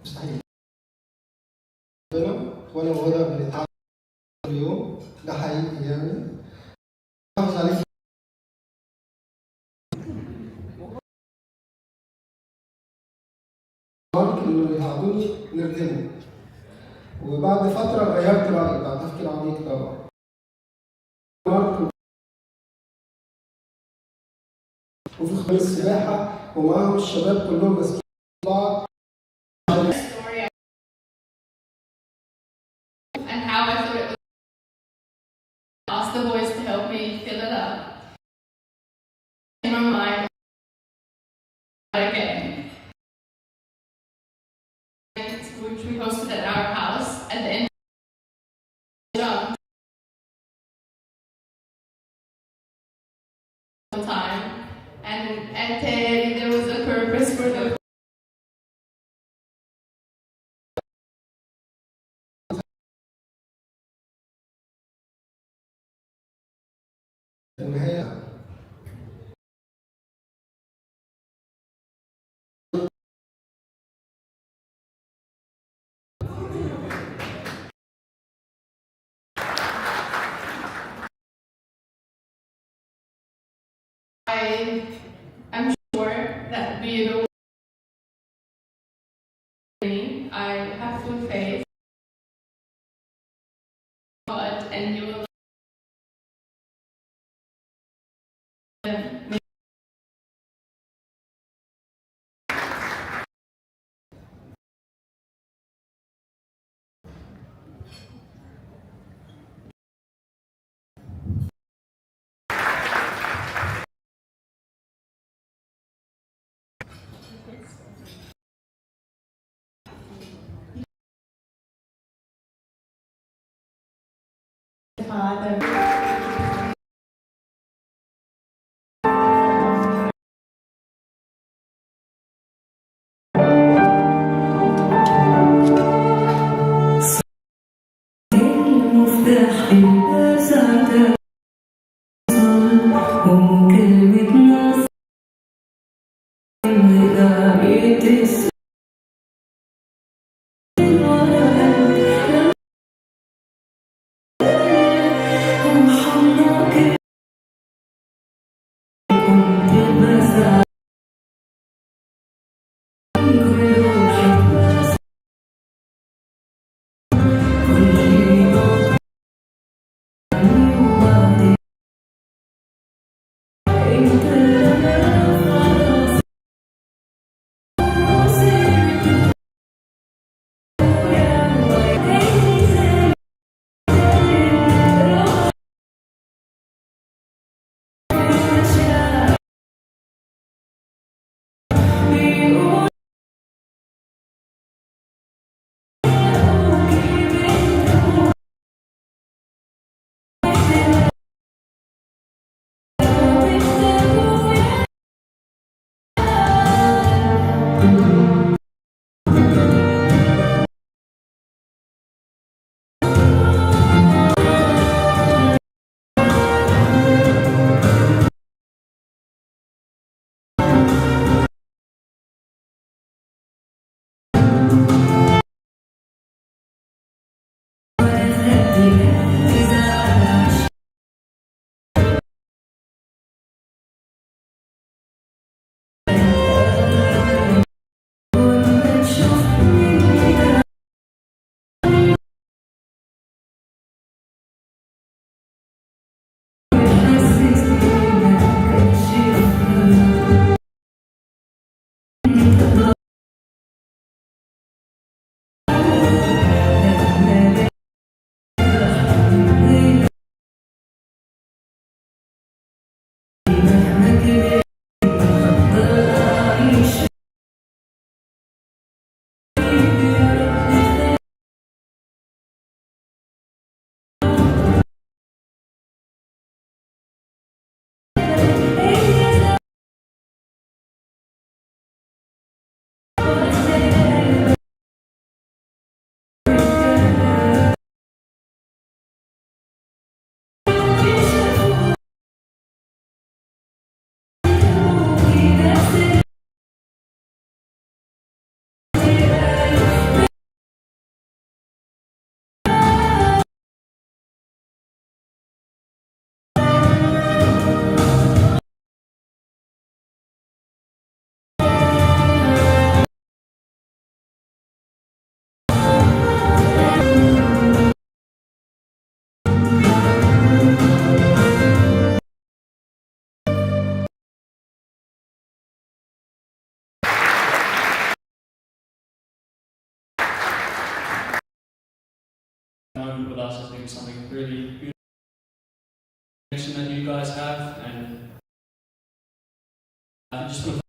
مستحيل. وانا وهدى بنتعلم كل يوم، ده حقيقي يعني. حافظ عليك اللي بيساعدوني نرجمه. وبعد فترة غيرت رأيي بعد تفكير عميق طبعا. مارك وفي خميس السباحة ومعاهم الشباب كلهم ماسكين بعض. And how I thought it was. Ask the boys to help me fill it up. In my mind, again, which we hosted at our house at the end of the time, and there was a purpose for the. النهاية I am sure that we will. I have full faith in God, and you will. Father. المفتاح البساطة وكلمة نص بداية السنة moment with us. I think it's something really beautiful that you guys have, and I just want to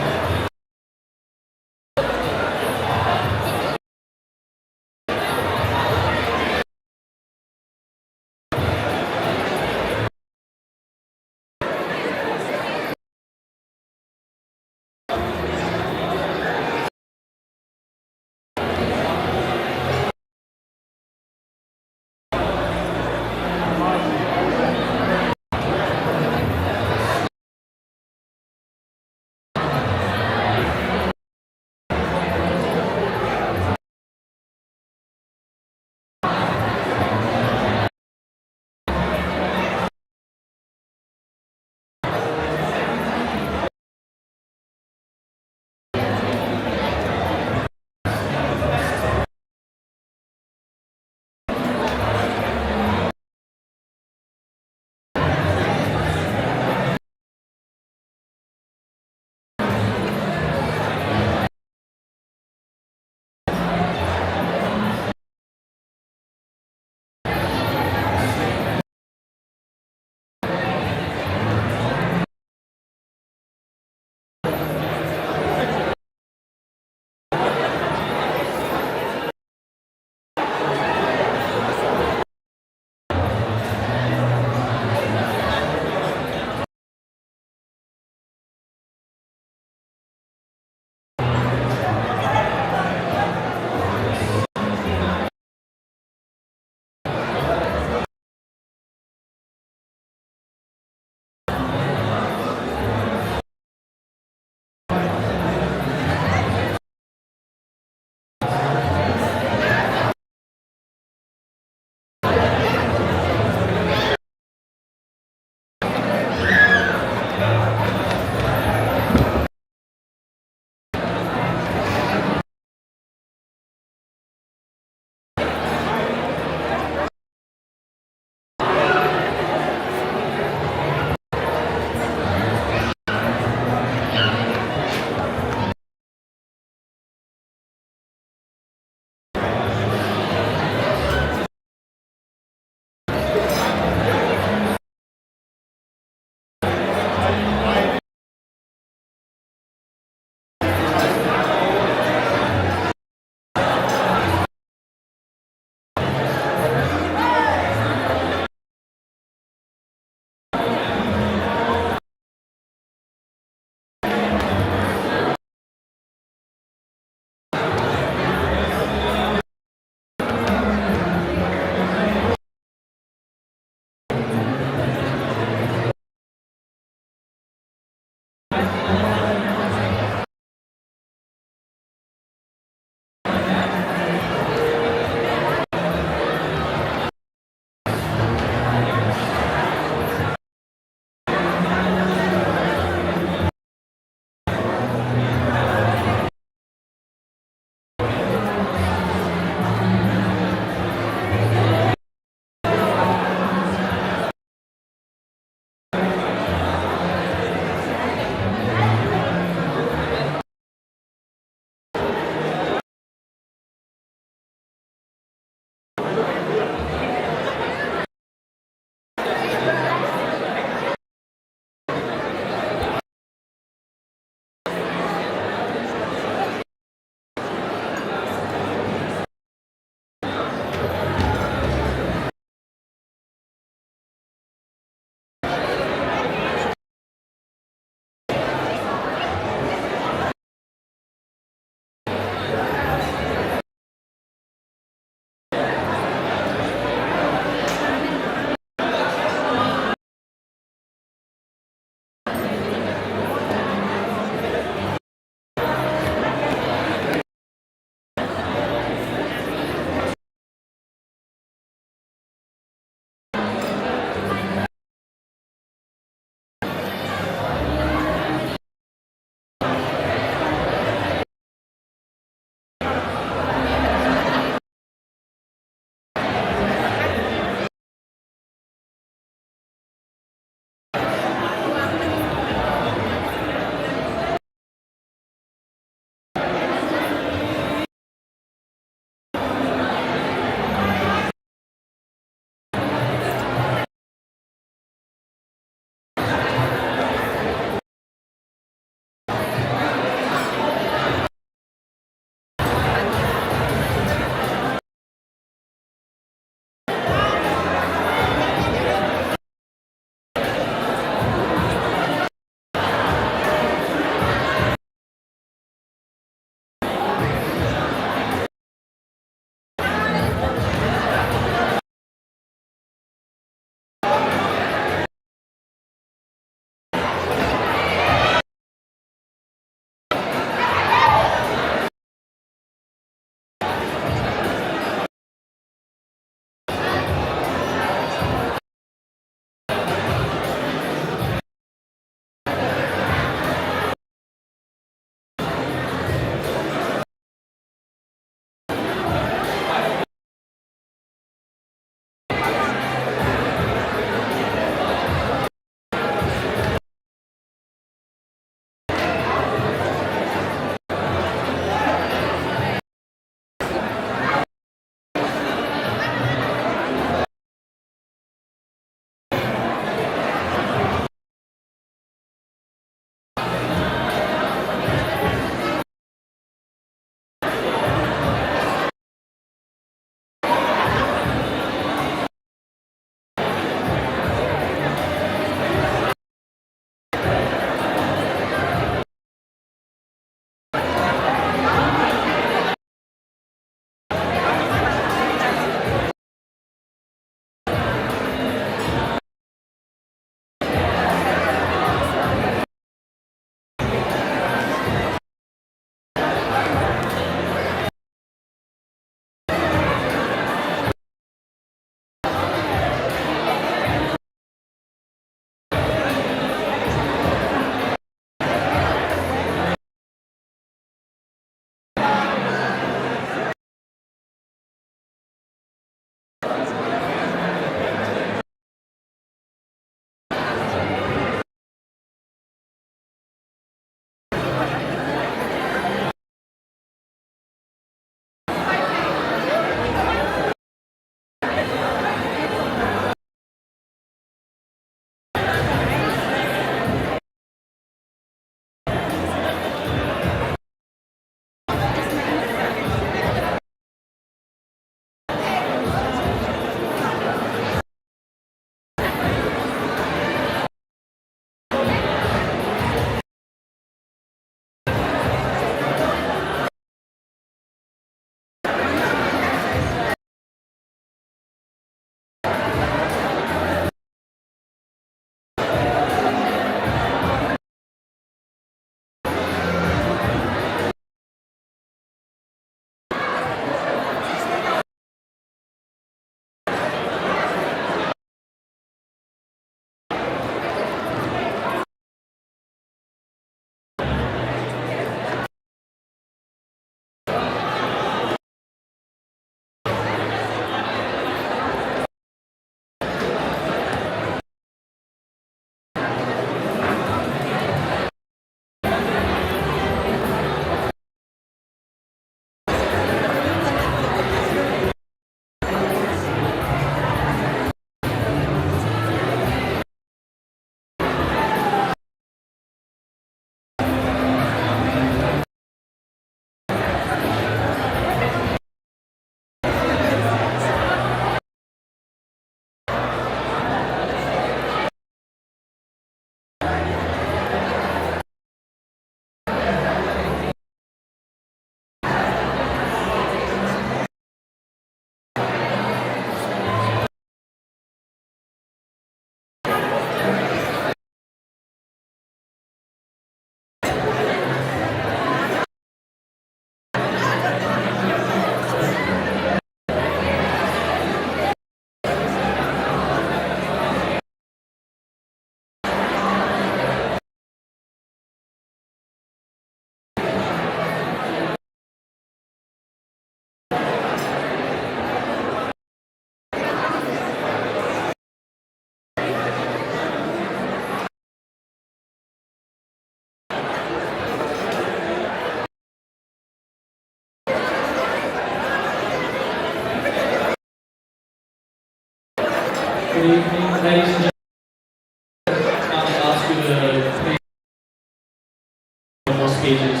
speeches.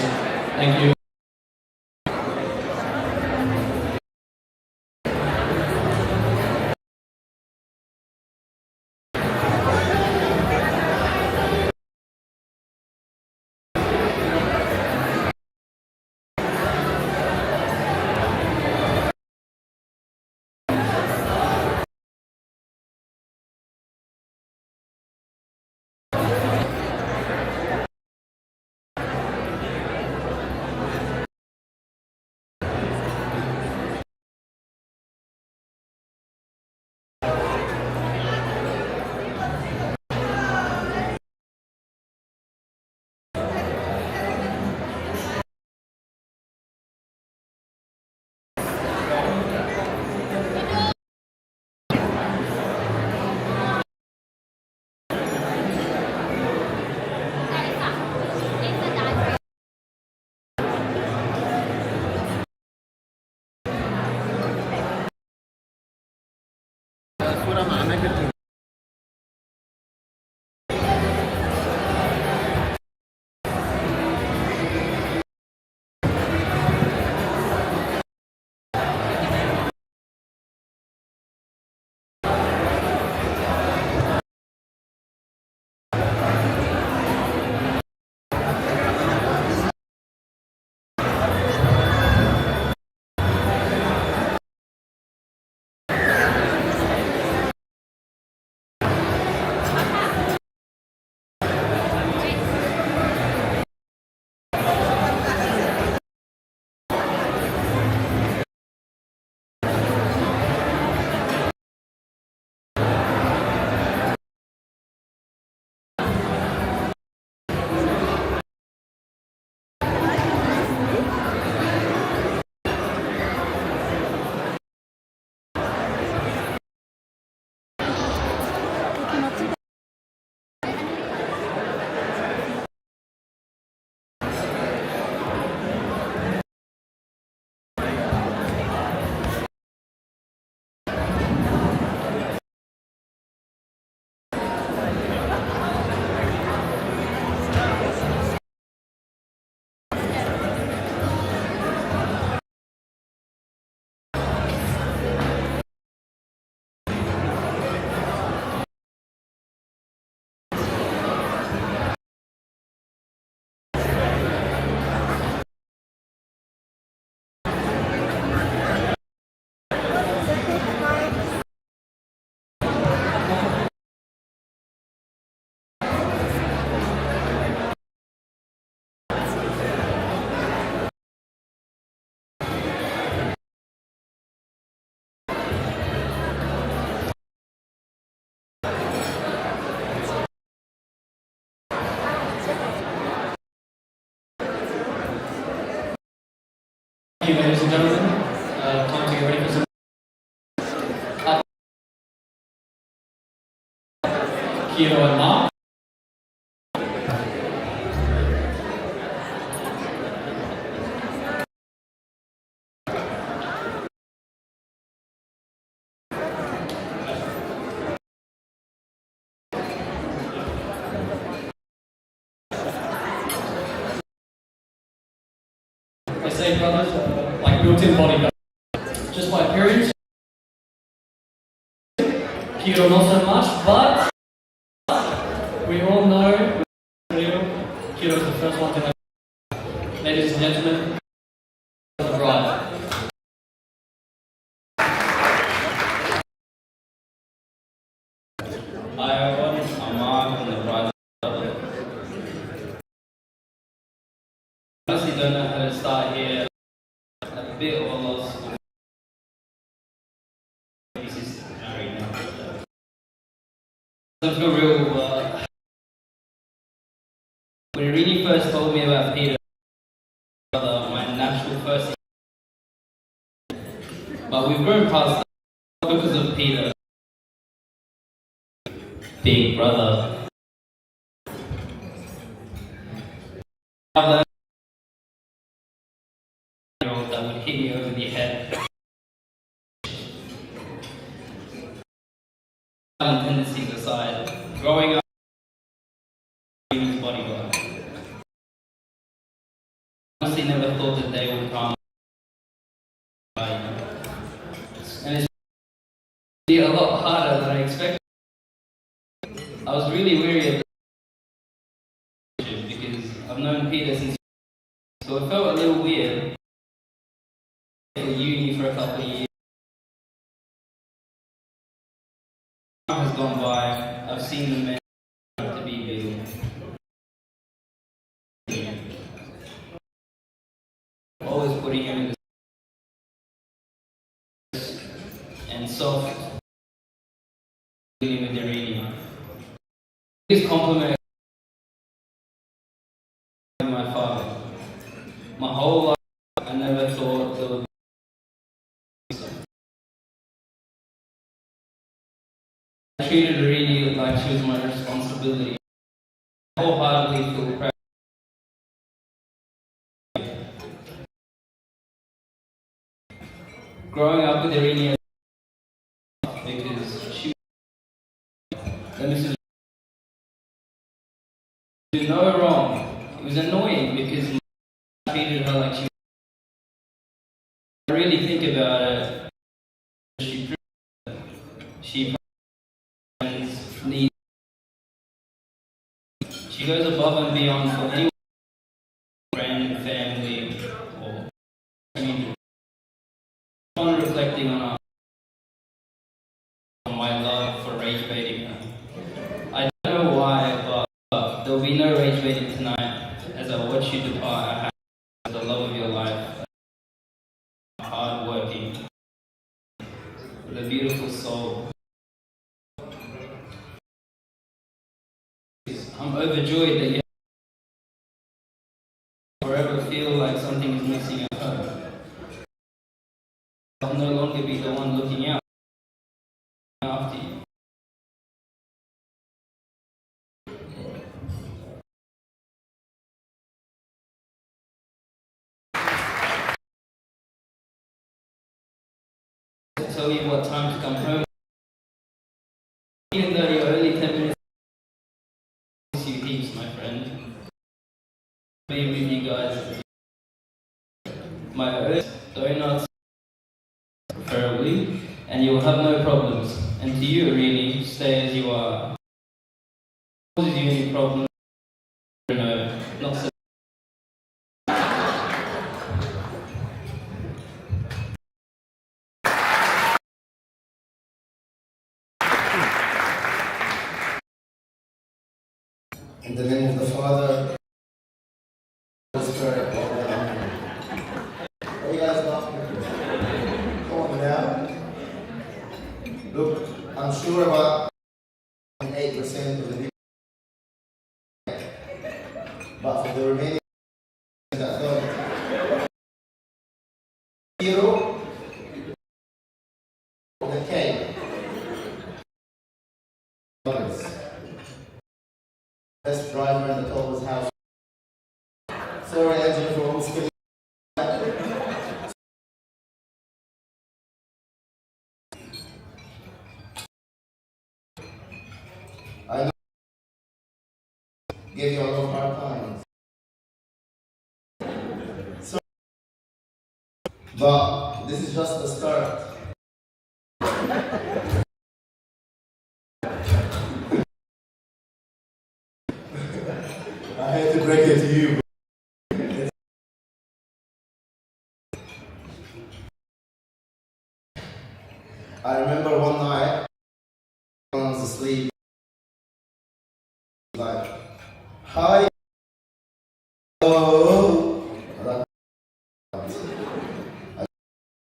Thank you. Thank you, ladies and gentlemen. Time to get ready for some. Kiro and Mark. They say brothers are like built-in bodyguards. Just by appearance, Kiro not so much, but we all know Kiro's the first one to have. Ladies and gentlemen, the bride. Hi everyone, I'm Mark and the bride. Honestly don't know how to start here. A bit of a loss. This is married now. I feel real. When Irini first told me about Peter, my natural first. But we've grown past that because of Peter. Big brother. I've learned that would hit me over the head. Tendencies aside, growing up, he was bodyguard. honestly never thought that day would come. And it's really a lot harder than I expected. I was really weary of the relationship because I've known Peter since, so it felt a little weird. For uni for a couple of years. Time has gone by. I've seen the men to be big. Always putting him in the and soft dealing with Irene. His compliment my father. My whole life I never thought there would be. I treated Irene like she was my responsibility. I wholeheartedly feel proud. Growing up with Irene because she did no wrong. It was annoying because I treated her like she. I really think about it. She needs. She goes above and beyond for anyone, friend, family, or community. On reflecting on my love for rage baiting her. I don't know why, but there will be no rage baiting tonight as I watch you depart. I have the love of your life, hard working, with a beautiful soul. I'm overjoyed that you forever feel like something is missing at home. I'll no longer be the one looking out after you. To tell you what time to come home, even though you're only 10 minutes. You heaps, my friend. Be with you guys. My earth, donuts, preferably, and you will have no problems. And to you, really, stay as you are. Causes you any problems? No, not so. In the name of the Father, the Spirit. Are you guys laughing? Come on now. Look, I'm sure about 8% of the people, but for the remaining that don't. Hero, the K. Best driver in the Toller's house. Sorry, Angela, for homeschooling. I know gave you a lot of hard times. So, but this is just the start. I hate to break it to you. I remember one night, I was asleep, like, hi, hello.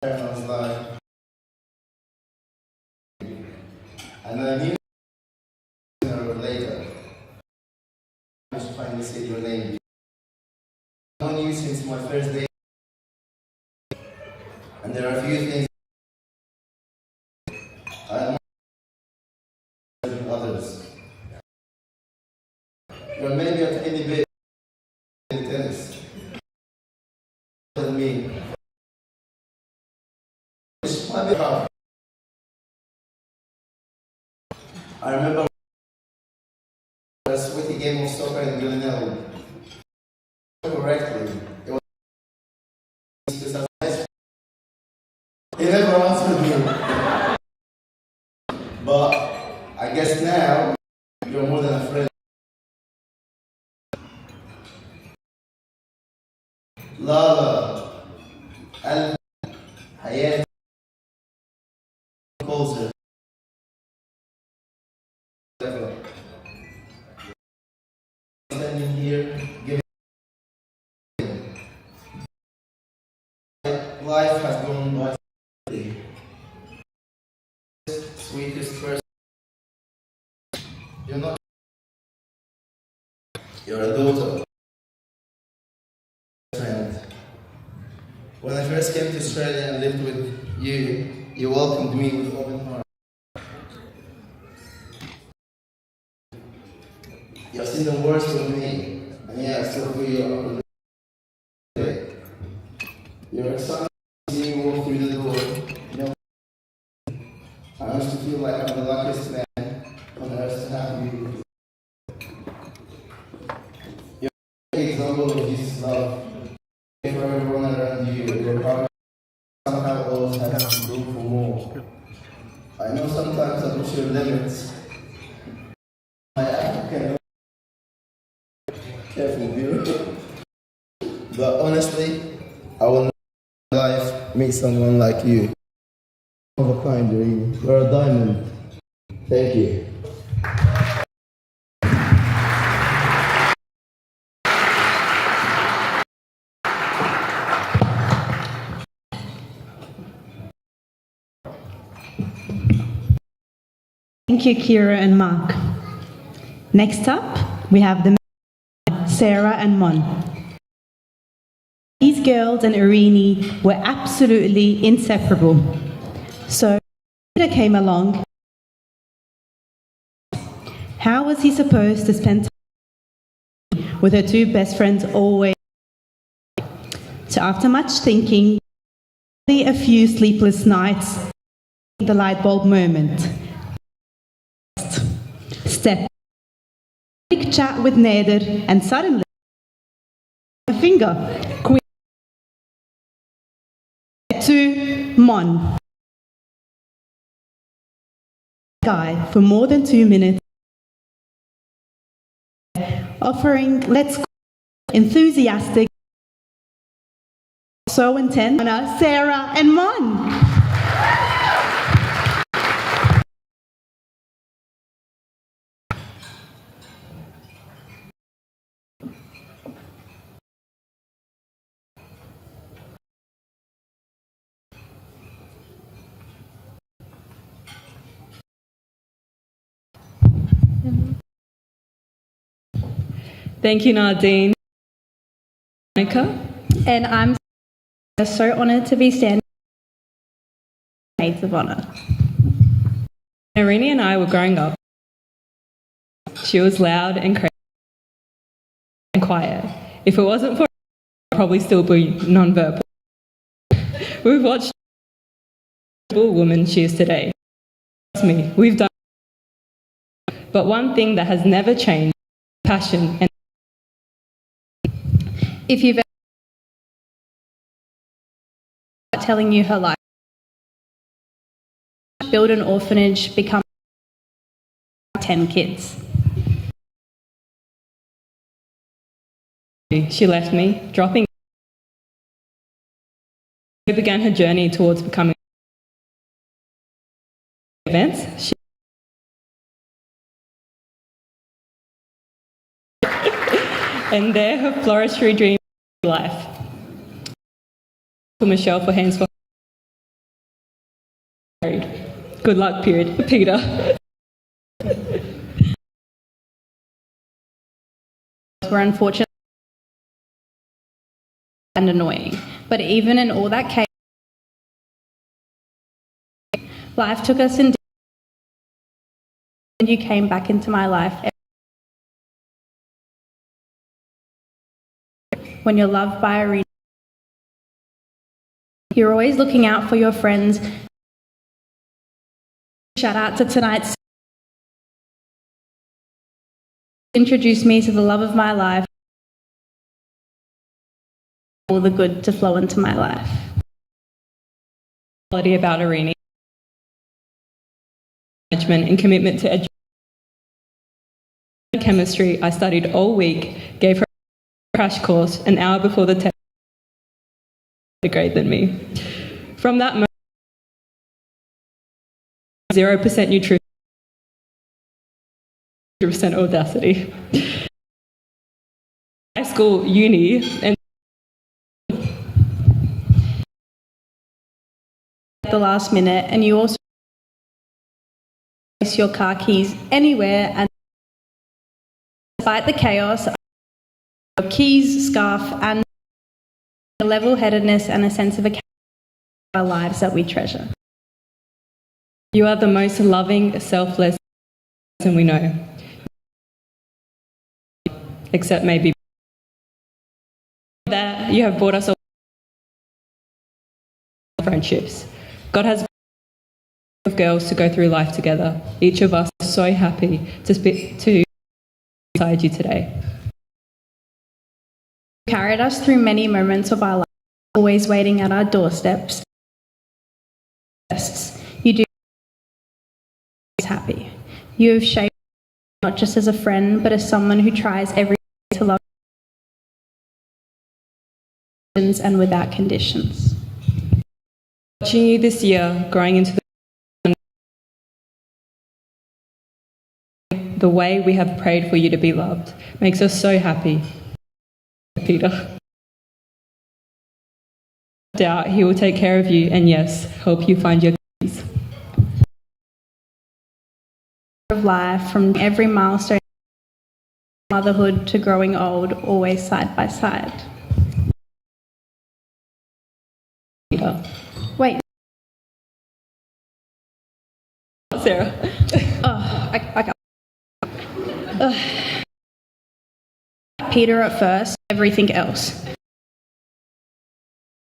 And I was like, and I knew later, I finally said your name. I've known you since my first day, and there are a few things I admire in others. You're maybe a tiny bit in tennis than me. Which might be hard. I remember a sweaty game of soccer in Villanelle. Correctly, it was He never answered me. But I guess now you're more than a friend. Lala, Al, Hayat, calls her. Standing here, giving. Life has gone by. Sweetest person. You're not. You're a daughter. Friend. When I first came to Australia and lived with you, you welcomed me with open heart. You've seen the worst of me, and yeah, I still feel you. You're excited to see me walk through the door. You know, I honestly feel like I'm the luckiest man on earth to have you. You're an example of Jesus' love. For everyone around you, your heart somehow always has room for more. I know sometimes I push your limits. My African careful, beautiful. But honestly, I will never in life meet someone like you. Of a kind, you're a diamond. Thank you. Thank you, Kira and Mark. Next up, we have the Sarah and Mon. These girls and Irini were absolutely inseparable. So, Peter came along. How was he supposed to spend time with her two best friends always? So, after much thinking, a few sleepless nights, the light bulb moment. Step. Quick chat with Nader, and suddenly, a finger. Quick. To Mon. Guy for more than 2 minutes. Offering, let's go, enthusiastic, so intense, Sarah and Mon. Thank you, Nadine. Monica. And I'm so honoured to be standing maids of honour. Irini and I were growing up. She was loud and crazy and quiet. If it wasn't for her, I'd probably still be non-verbal. We've watched the woman she is today. Trust me, we've done. But one thing that has never changed is passion. And if you've ever telling you her life, build an orphanage, become 10 kids. She left me, dropping. She began her journey towards becoming events. And there her floristry dream life. To Michelle for hands for married. Good luck, period. Peter. Were unfortunate and annoying. But even in all that chaos, life took us in, and you came back into my life. When you're loved by a reader, you're always looking out for your friends. Shout out to tonight's introduced me to the love of my life. all the good to flow into my life. Quality about Irene, management and commitment to education. Chemistry, I studied all week, gave her a crash course an hour before the test, a grade than me. From that moment, 0% nutrition, 100% audacity. High school, uni, and At the last minute, and you also place your car keys anywhere, and despite the chaos, your keys, scarf, and a level-headedness and a sense of accountability for our lives that we treasure. you are the most loving, selfless person we know. Except maybe that you have brought us all friendships. God has of girls to go through life together. Each of us is so happy to be beside you today. You carried us through many moments of our lives, always waiting at our doorsteps. You do us happy. You have shaped me not just as a friend, but as someone who tries every day to love and without conditions. Watching you this year, growing into the way we have prayed for you to be loved, makes us so happy. Peter. No doubt he will take care of you and, yes, help you find your keys. Of life, from every milestone, motherhood to growing old, always side by side. Peter. Wait. Sarah. Peter at first, everything else.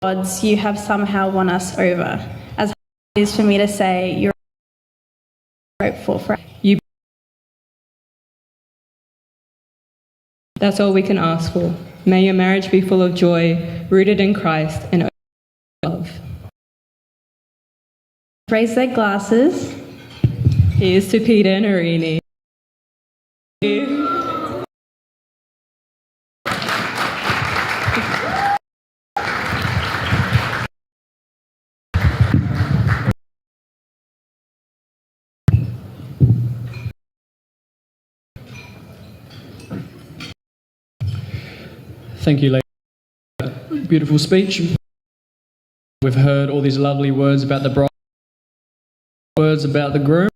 Odds you have somehow won us over. As hard it is for me to say, you're hopeful for You. That's all we can ask for. May your marriage be full of joy, rooted in Christ and love. raise their glasses. Here's to Peter and Irene. Thank you, lady. Beautiful speech. We've heard all these lovely words about the bride, words about the groom.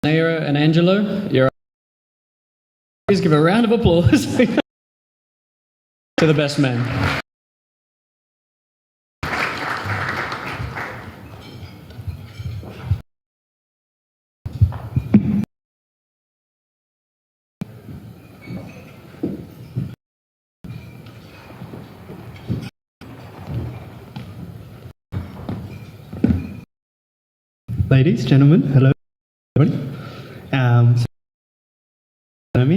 Naira and Angelo, please give a round of applause to the best man. Ladies, gentlemen, hello everybody.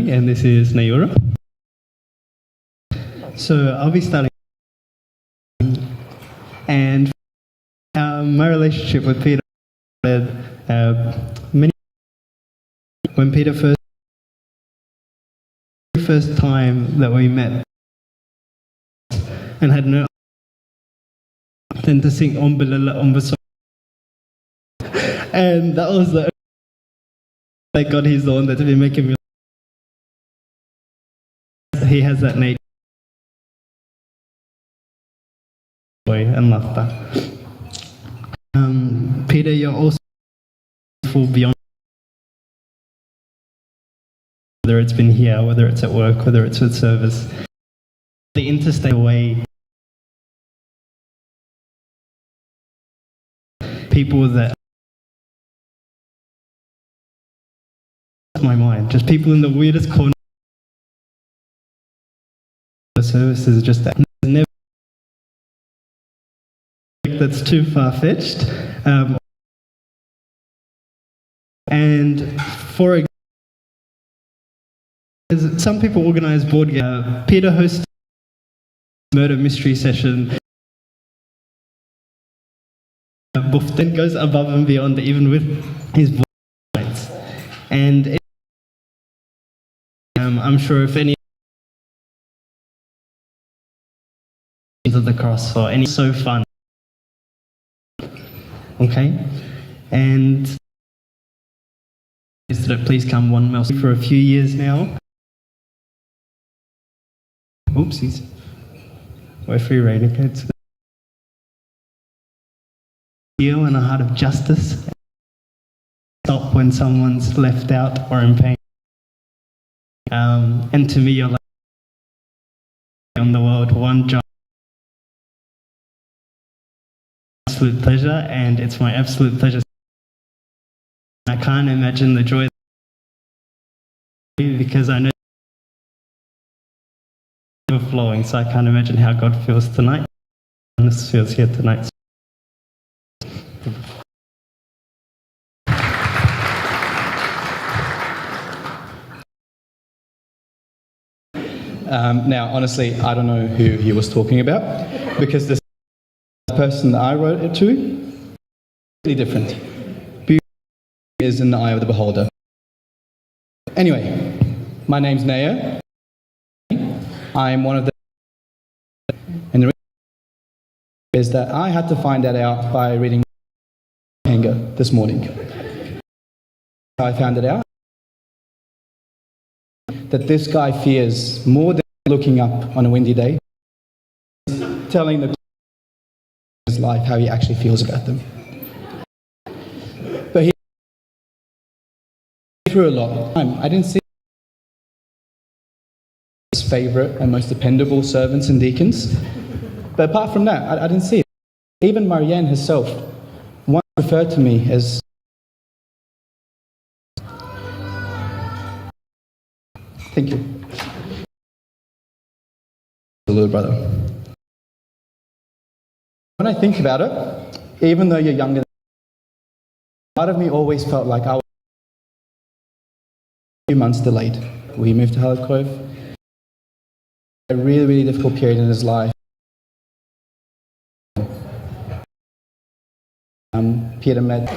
And this is Nayura. So I'll be starting, and my relationship with Peter many when Peter first time that we met and had no than to sing Ombalala Ombasong. And that was the thank God he's the one that's been making me. He has that nature, joy and laughter. Peter, you're also full beyond. Whether it's been here, whether it's at work, whether it's with service, the interstate way. People that my mind, just people in the weirdest corner. The service is just that. Never that's too far-fetched. And for Some people organise board games. Peter hosts a murder mystery session. Buff then goes above and beyond, even with his voice. And I'm sure if any of the cross or any, so fun. Okay, and is that please come one more for a few years now. Oopsies. We're free renegades. Feel and a heart of justice. Stop when someone's left out or in pain. And to me, you're like on the world, one job. Absolute pleasure, and it's my absolute pleasure. I can't imagine the joy because I know overflowing, so I can't imagine how God feels tonight. And this feels here tonight. Now, honestly, I don't know who he was talking about because the person that I wrote it to is really different. Beauty is in the eye of the beholder. Anyway, my name's Naya. I'm one of the... And the reason is that I had to find that out by reading Anger this morning. I found it out that this guy fears more than looking up on a windy day, telling the his life how he actually feels about them. But he through a lot. I didn't see his favourite and most dependable servants and deacons. But apart from that, I didn't see it. Even Marianne herself once referred to me as thank you. The little brother. When I think about it, even though you're younger, part of me always felt like I was a few months delayed. We moved to Hallett Cove. A really, really difficult period in his life. Peter met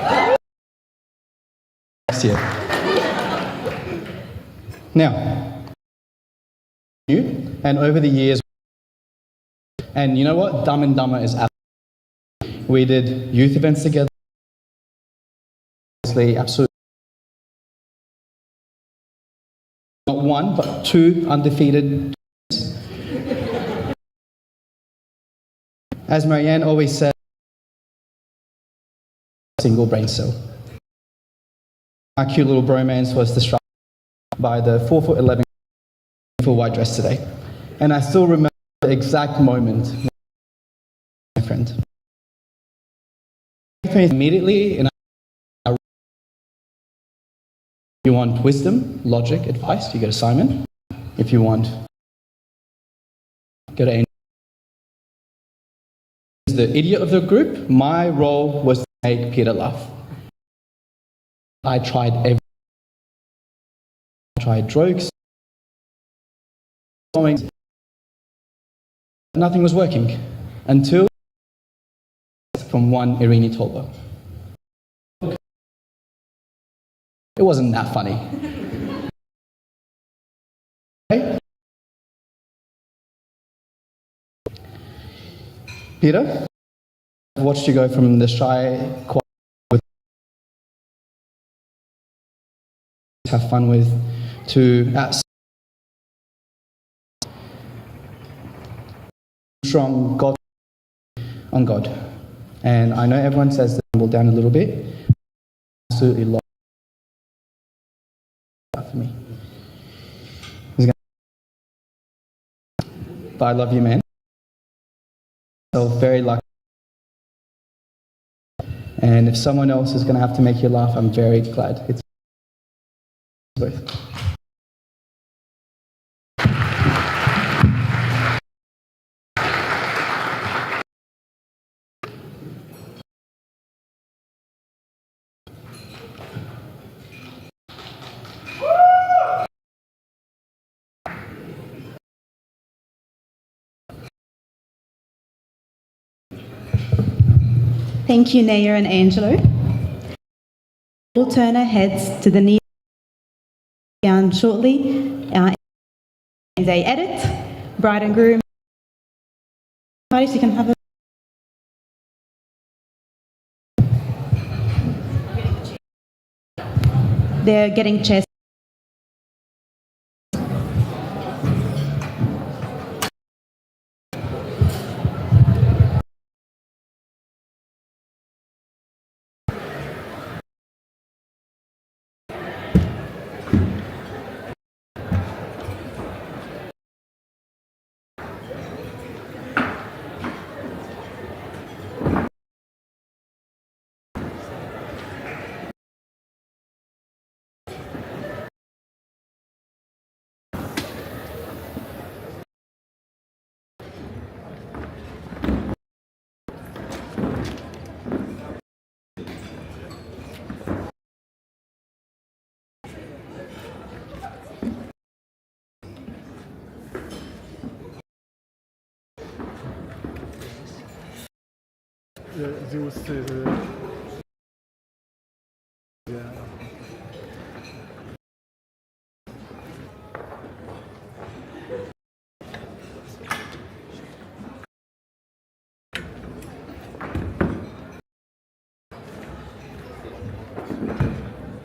next year. Now, and over the years, and you know what? Dumb and Dumber is we did youth events together. Absolutely. Not one, but two undefeated. As Marianne always said, single brain cell. Our cute little bromance was disrupted by the 4'11" full white dress today. And I still remember the exact moment, my friend. Immediately, and if you want wisdom, logic, advice, you go to Simon. If you want, go to Angel. As the idiot of the group, my role was to make Peter laugh. I tried everything. I tried jokes. Nothing was working until from one Irini Tolba. It wasn't that funny. Okay. Peter, I've watched you go from the shy, quiet, with have fun with, to strong God on God. And I know everyone says that humble down a little bit. Absolutely lost for me. But I love you, man. So very lucky. And if someone else is going to have to make you laugh, I'm very glad. It's both. Thank you, Naya and Angelo. We'll turn our heads to the knee down shortly. As they edit, bride and groom. Parties, you can have a they're getting chairs.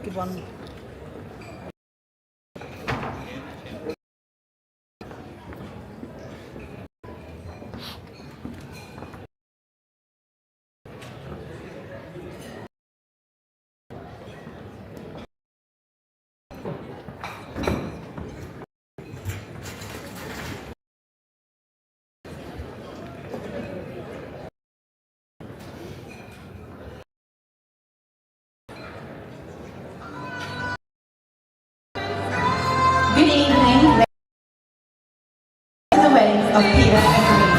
Good one. Good evening, ladies and the weddings of Peter and Green.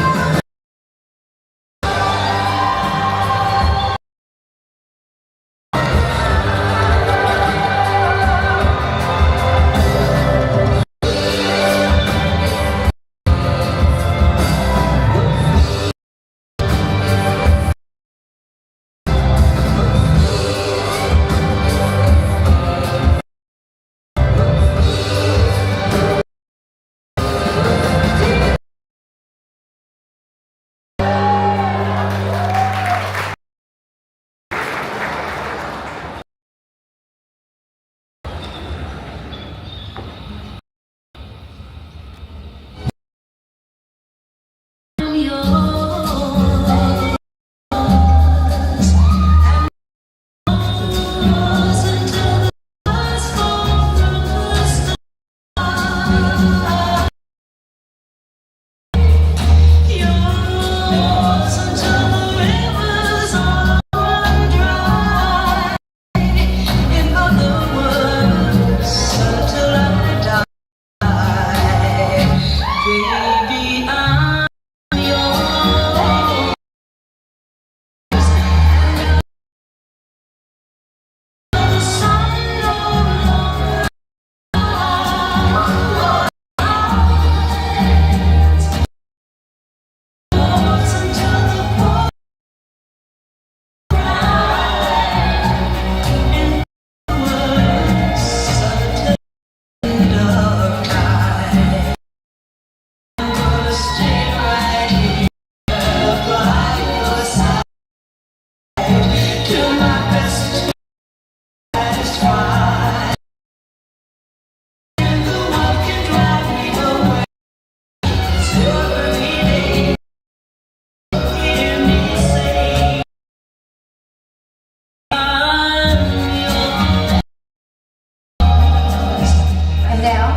And now,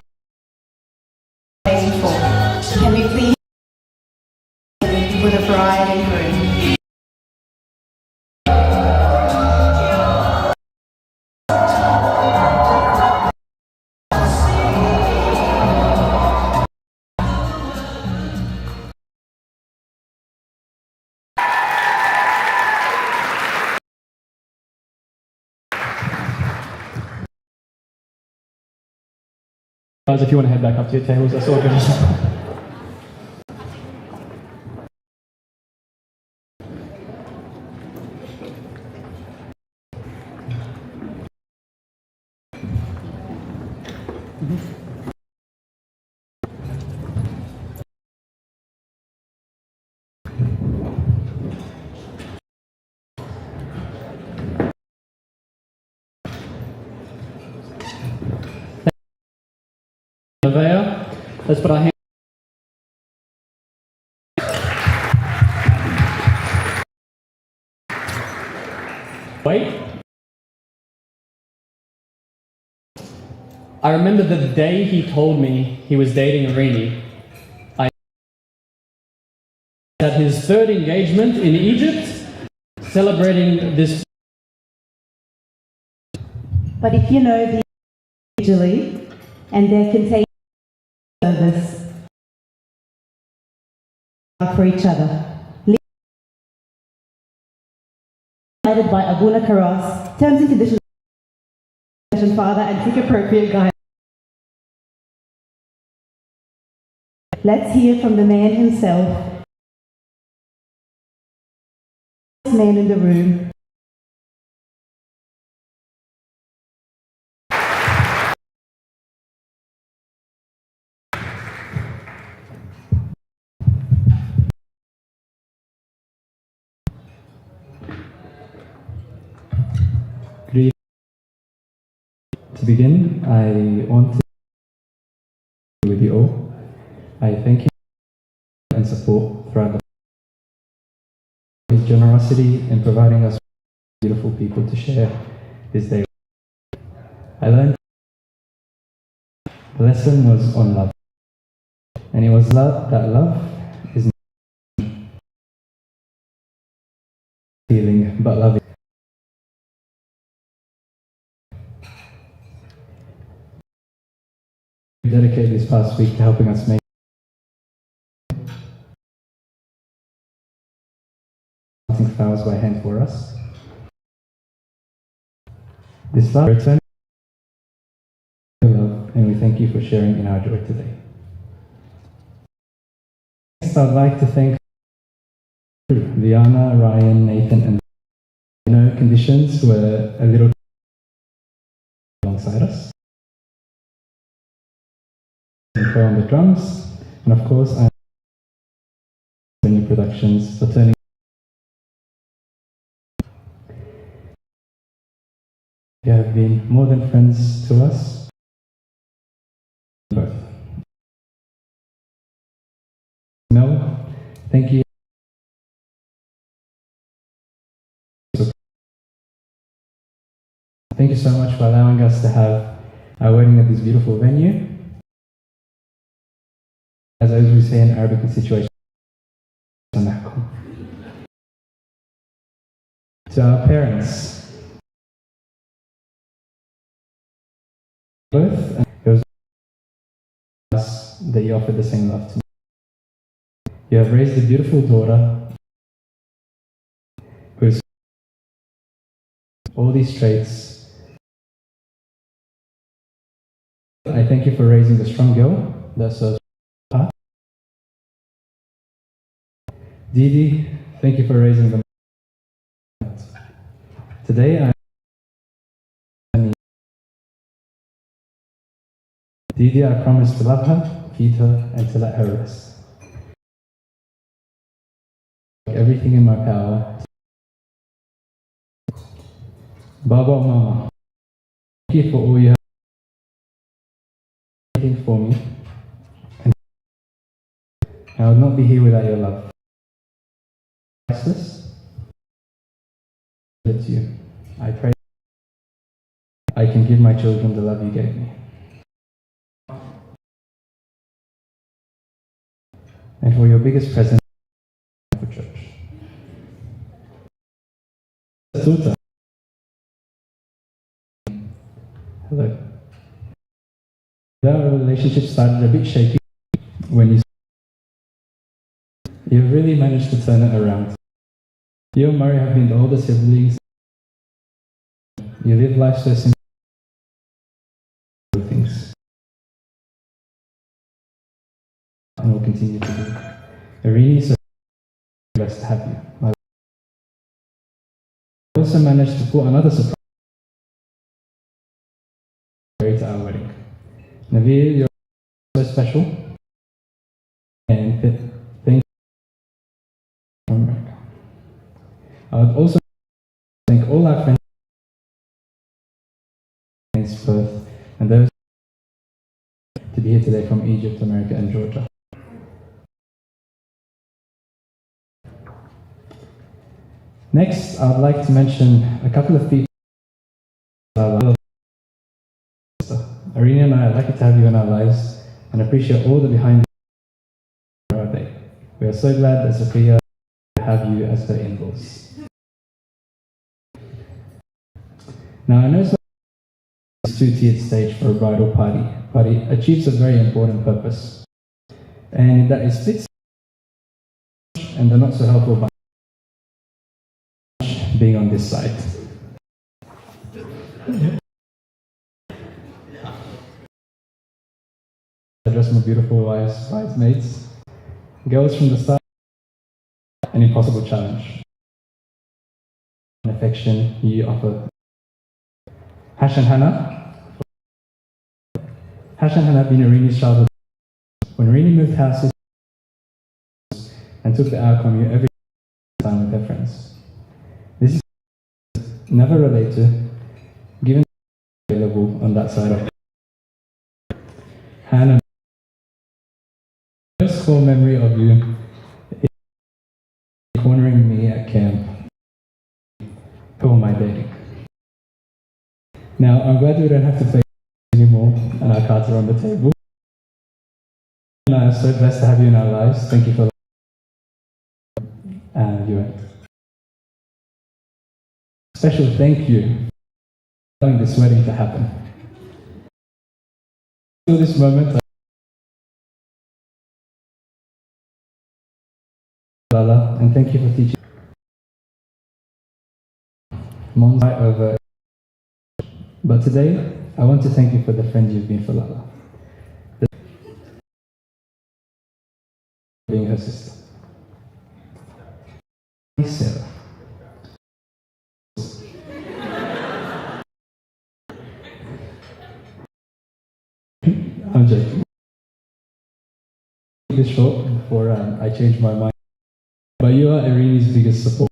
waiting for. Can we please for the bride and groom? Guys, if you want to head back up to your tables, that's all good. Nevaeh. Let's put our hands. Wait. I remember the day he told me he was dating Irini. At his third engagement in Egypt, celebrating this. But if you know the individually and their contagious service for each other. Guided by Abuna Karas, terms and conditions, father, and seek appropriate guidance. Let's hear from the man himself, man in the room. To begin, I want to be with you all. I thank you and support throughout his generosity in providing us beautiful people to share this day. I learned the lesson was on love, and it was love that love is not feeling but loving. We dedicate this past week to helping us make flowers by hand for us. This love return love, and we thank you for sharing in our joy today. Next, I'd like to thank Liana, Ryan, Nathan, and conditions who were a little alongside us. And play on the drums, and of course, I'm Venue Productions for turning. You have been more than friends to us. Both. Mel, thank you. Thank you so much for allowing us to have our wedding at this beautiful venue. As we say in Arabic, the situation. To our parents, both, and it was us that you offered the same love to me. You have raised a beautiful daughter who has all these traits. I thank you for raising a strong girl that serves. Didi, thank you for raising them. Today, Didi, I promise to love her, feed her, and to let her rest. Everything in my power. Baba, Mama, thank you for all you have done for me. And I would not be here without your love. Priceless. To you. I pray I can give my children the love you gave me. And for your biggest present for church. Suta. Hello. Our relationship started a bit shaky when you've really managed to turn it around. You and Murray have been the older siblings. You live life so simple. Things. And will continue to do. Irini is so blessed to have you. I also managed to put another surprise to our wedding. Naveer, you're so special. And thank you. I would also thank all our friends Perth and those to be here today from Egypt, America, and Georgia. Next, I'd like to mention a couple of people. Arena and I are lucky to have you in our lives and appreciate all the behind the day. We are so glad that Sophia to have you as her in-laws. Now, I know it's a two-tiered stage for a bridal party, but it achieves a very important purpose, and that is splits and the not so helpful bunch being on this side. Address my beautiful wives, bridesmaids, girls from the start, an impossible challenge. An affection you offer. Hash and Hannah. Hash and Hannah have been Irini's childhood. When Irini moved houses and took the outcome you every time with her friends. This is never relate to, given available on that side of Hannah. My first core memory of you is cornering me at camp for my dating. Now, I'm glad we don't have to play anymore and our cards are on the table. And I'm so blessed to have you in our lives. Thank you for you. Special thank you for allowing this wedding to happen. Till this moment, Lala, and thank you for teaching Monzai over. But today, I want to thank you for the friend you've been for Lala. Being her sister. Sarah. I'm joking. This short before I change my mind. But you are Irini's biggest support.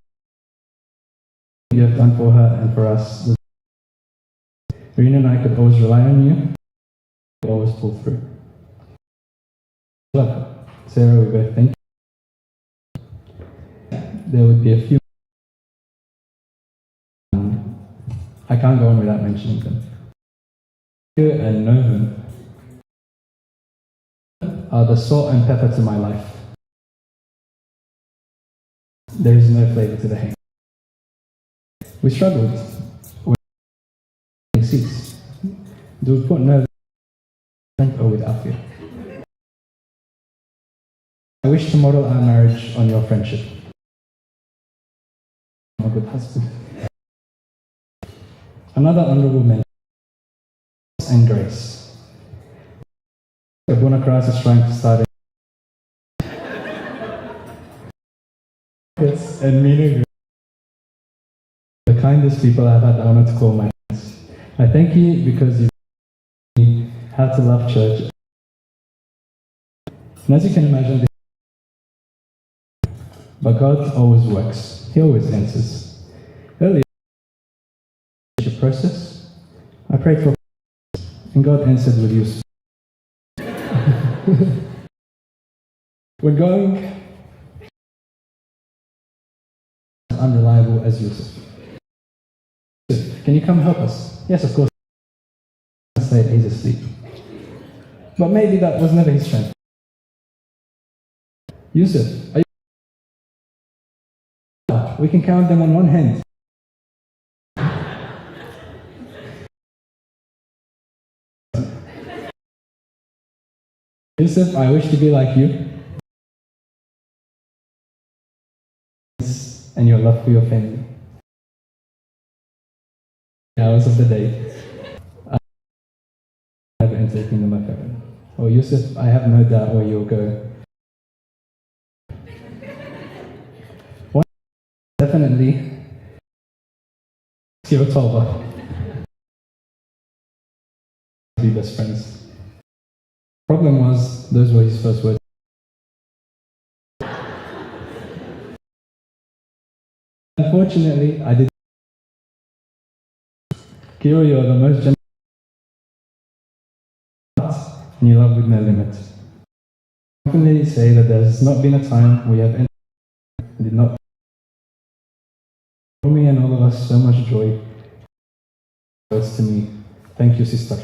You have done for her and for us. Irina and I could always rely on you. We always pull through. Love her. Sarah, we both thank you. There would be a few. I can't go on without mentioning them. You and Novum are the salt and pepper to my life. There is no flavor to the hang. We struggled when we cease. Do we put no or without fear? I wish to model our marriage on your friendship. I'm a good husband. Another honorable mention and grace. Abuna Cross is trying to start it. Yes, and Mina, the kindest people I've had the honor to call my friends. I thank you because you taught me how to love church. And as you can imagine, but God always works. He always answers. Earlier, the process, I prayed for, and God answered with you. We're going unreliable as Yusuf. Can you come help us? Yes, of course. I said he's asleep. But maybe that was never his strength. Yusuf, are you? We can count them on one hand. Yusuf, I wish to be like you. And your love for your family. Hours of the day. I have entered the kingdom of heaven. Oh, Yusuf, I have no doubt where you'll go. One, definitely, Sierra Tolba. Be best friends. Problem was, those were his first words. Unfortunately, I did. Kiro, you're the most generous. and you love with no limit. I can really say that there has not been a time we have did not bring me and all of us so much joy. Words to me. Thank you, sister.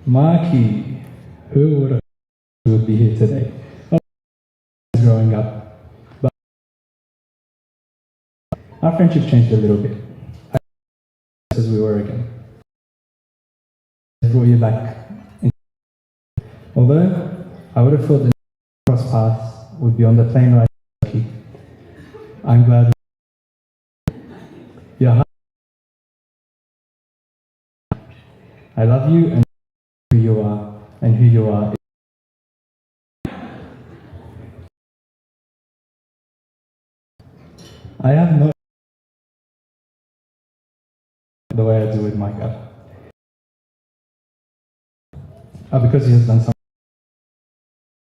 Marky, who would have would be here today? Growing up, but our friendship changed a little bit as we were again. Brought you back. Although I would have thought the cross paths would be on the plane ride, I'm glad your heart. I love you and who you are, and who you are. I have no the way I do with Micah. Because he has done something.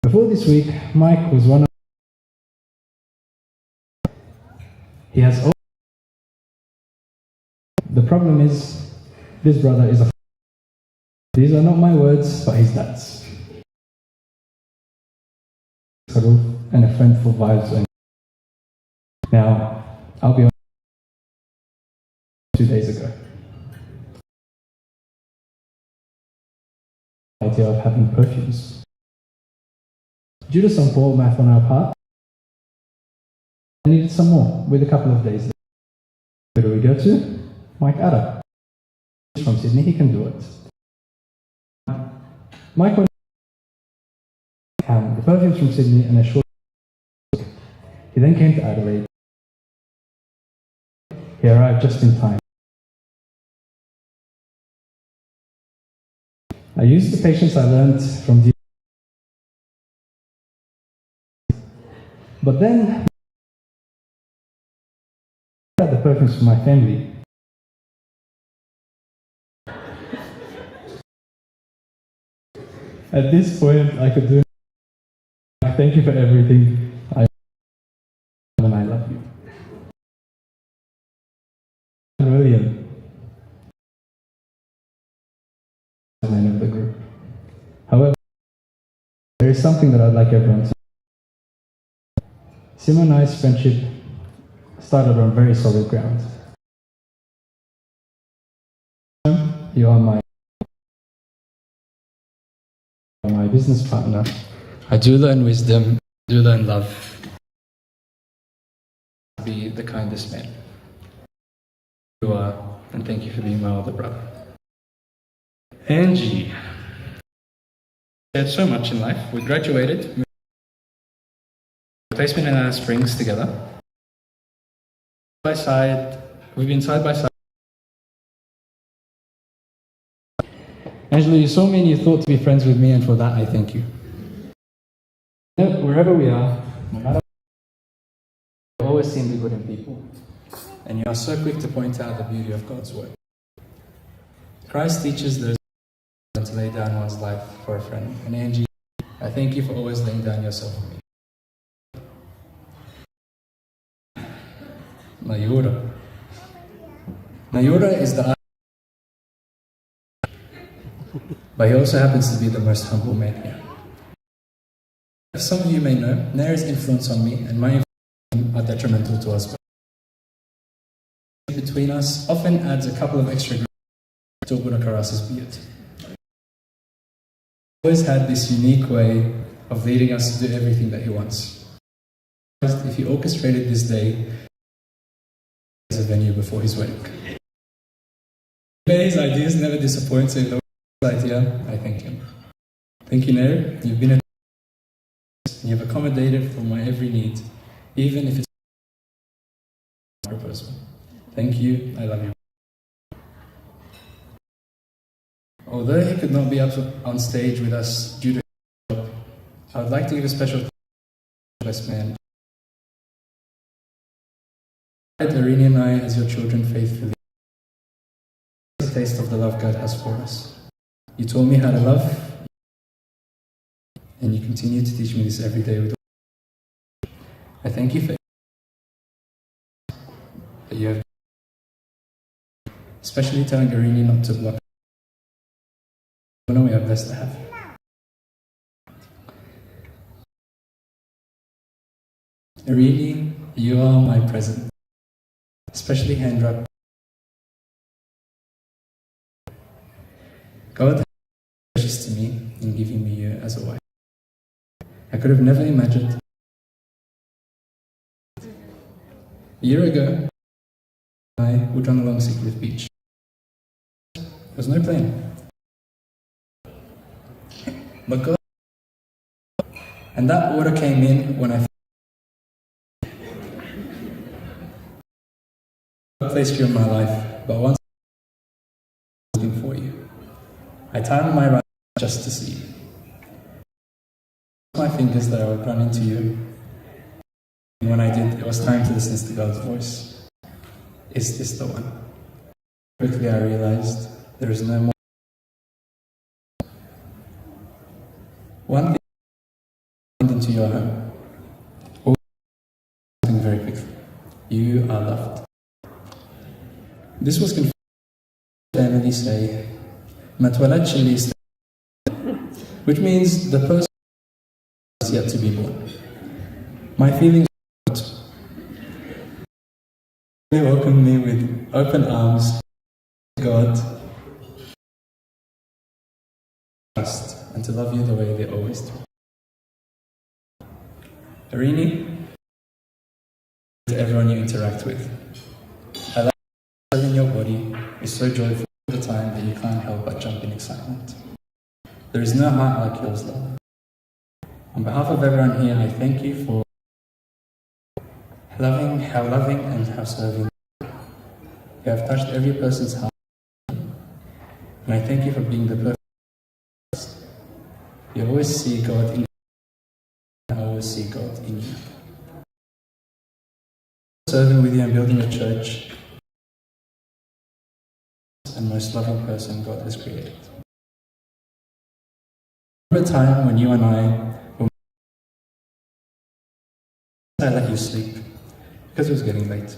Before this week, Mike was one of he has all the problem is this brother is a these are not my words, but his dad's. And a friend for vibes. Now, I'll be honest, 2 days ago. The idea of having perfumes. Due to some poor math on our part, I needed some more with a couple of days. Where do we go to? Mike Adder. He's from Sydney, he can do it. Mike went the perfumes from Sydney and a short. He then came to Adelaide. He arrived just in time. I used the patience I learned from the but then I had the perfumes for my family. At this point, I could do. Thank you for everything. And I love you. William, the man of the group. However, there is something that I'd like everyone to. Sim and I's friendship started on very solid ground. You are my business partner. I do learn wisdom, do learn love. Be the kindest man you are, and thank you for being my older brother. Angie. We had so much in life. We graduated. Placement in our springs together. By side, we've been side by side. Angela, you saw me and you thought to be friends with me, and for that I thank you. Wherever we are, no matter what, you always seem the good in people, and you are so quick to point out the beauty of God's word. Christ teaches those to lay down one's life for a friend, and Angie, I thank you for always laying down yourself for me. Nayura. Nayura is the but he also happens to be the most humble man here. As some of you may know, Nair's influence on me and my influence are detrimental to us. Between us often adds a couple of extra grams to Guna Karas's beard. He always had this unique way of leading us to do everything that he wants. If he orchestrated this day as a venue before his wedding. His ideas never disappoint, so if there was an idea, I thank him. Thank you, Nair. You've been you've accommodated for my every need, even if it's a proposal. Thank you, I love you. Although he could not be up on stage with us due to his job, I would like to give a special thanks to the best man. Irene and I, as your children, faithfully, the taste of the love God has for us. You taught me how to love, and you continue to teach me this every day. I thank you for that you have, especially telling Irene not to block. know we are blessed to have you. Really, you are my present, especially Hendra. God has been precious to me in giving me you as a wife. I could have never imagined. A year ago, I would run along Seacliff Beach. There was no plane. But God, and that water came in when I placed you in my life, but once I was looking for you. I timed my run just to see you. My fingers that I would run into you. And when I did, it was time to listen to God's voice. Is this the one? Quickly I realized there is no more. One thing into your home. Something very quickly. You are loved. This was confirmed. Family say, "Matwalad which means the person is yet to be born. My feelings. They welcomed me with open arms. God, trust, and to love you the way they always do. Irini, to everyone you interact with. I like having your body is so joyful all the time that you can't help but jump in excitement. There is no heart like yours, love. On behalf of everyone here, I thank you for loving and how serving. You have touched every person's heart. And I thank you for being the perfect. You always see God in you. I always see God in you. Serving with you and building a church. And most loving person God has created. Remember a time when you and I let you sleep because it was getting late.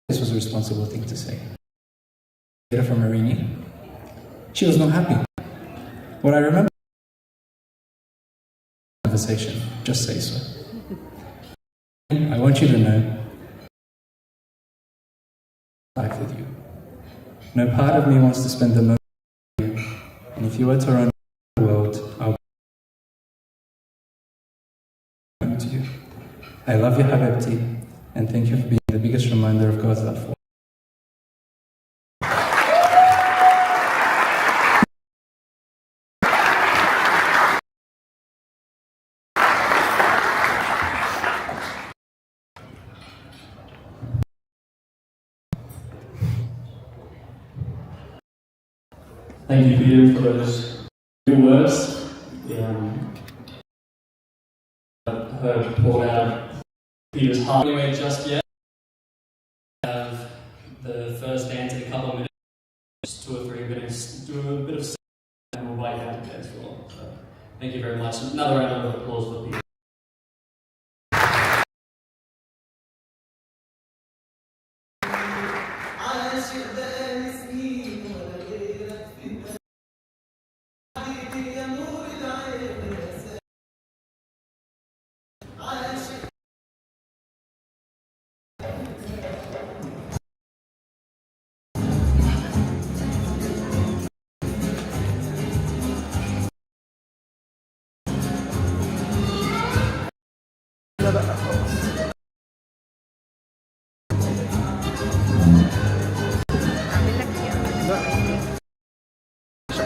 This was a responsible thing to say. Later from Irini, she was not happy. What I remember conversation, just say so. I want you to know life with you. No part of me wants to spend the moment with you. And if you were to run the world, I'll come to you. I love you, Habibti, and thank you for being the biggest reminder of God's love for me. Thank you, Peter, for those good words. Heard poured out Peter's heart. Anyway, just yet, have the first dance in a couple of minutes, just 2 or 3 minutes, do a bit of and we'll invite you out to dance floor. So, thank you very much. Another round of applause for Peter.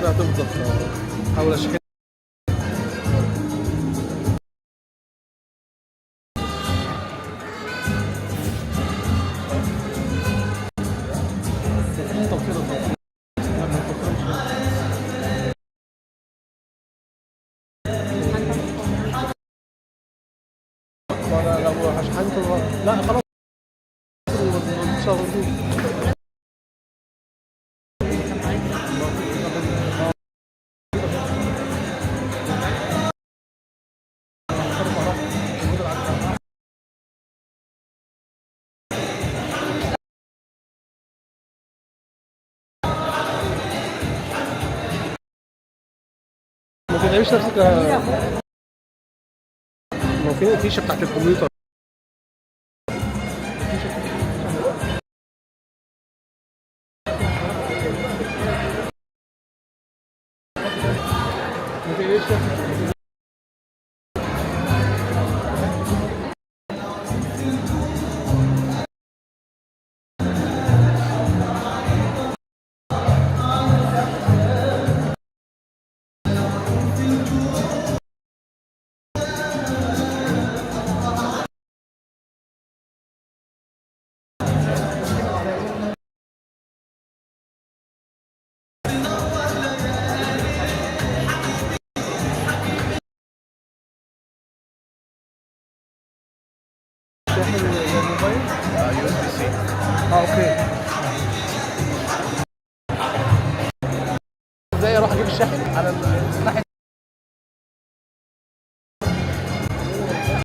شكلها تفضل حاول اشكال لا خلاص تتعبيش نفسك لو فين الفيشه بتاعت الكمبيوتر. ما تتعبيش نفسك. شاحن الموبايل؟ USB-C. اوكي. ازاي اروح اجيب الشاحن على ناحيه